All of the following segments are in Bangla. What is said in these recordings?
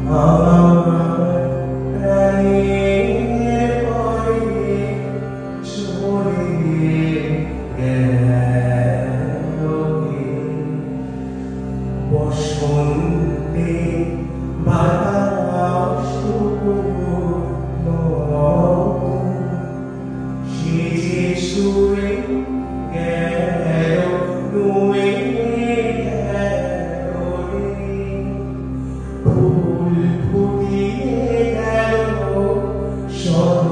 আমার প্রাণের পরে চলে গেল কে? বসন্তে বাতাস সে যে সুরে গেল রুমে গেল রে। ফুল ফুটিয়ে গেল শত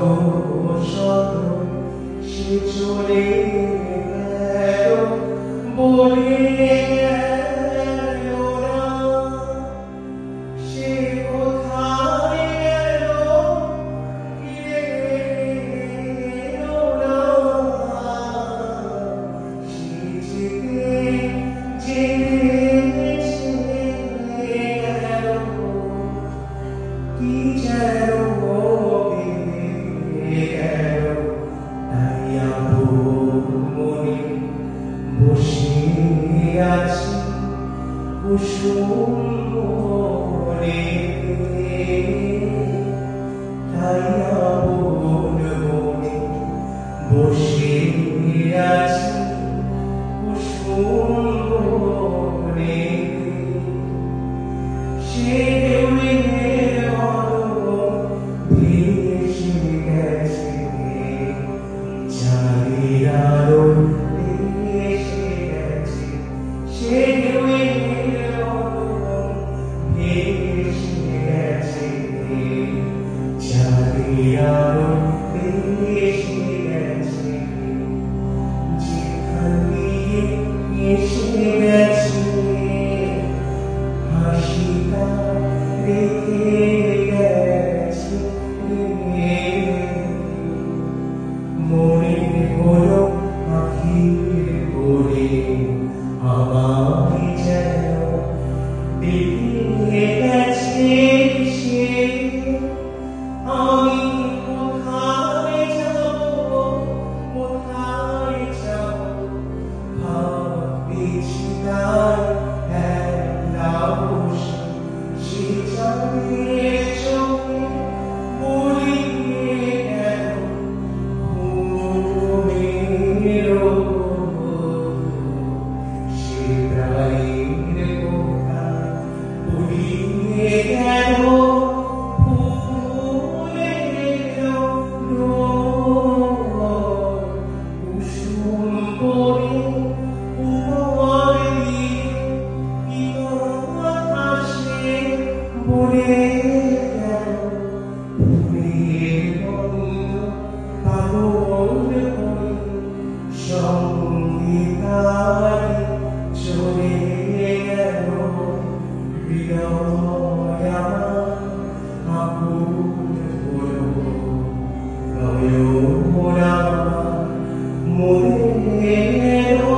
শত সে চলে গেল বলে গেল না। সে কোথায় গেল ফিরে এলো না। সে যেতে যেতে চলে গেল কি যেন বেড়ে গেল। তাই আপন মনে বসে আছি কুসুম বনে। তাই আপন মনে বসে আছি কুসুম বনে। সে ঢেউয়ের মতো ভেসে গেছে চাঁদের আলো এসে গেছে। সে ঢেউয়ের মতো ভেসে গেছে চাঁদের আলো এসে গেছে। যেখান দিয়ে এসে গেছে হাসিটা রেখে গেছে। মনে হলো আখির করে আমায় যেন দেখে গেছে সে। আমি কোথায় যাব কোথায় যাব ভাবছি তাই একলা বসে। সে চাঁদের চোখে বুলিয়ে গেল ঘুমের সে প্রাণের কথা বুলিয়ে গেল ফুলের কুসুম করে উপর দিয়ে কি কথা সে বলে গেল। ফুলের বন্ধ পাগল হয়ে সঙ্গীতায় চলে গেল। হৃদয় আমার আকুল হলো নয়ন আমার মনে এলো।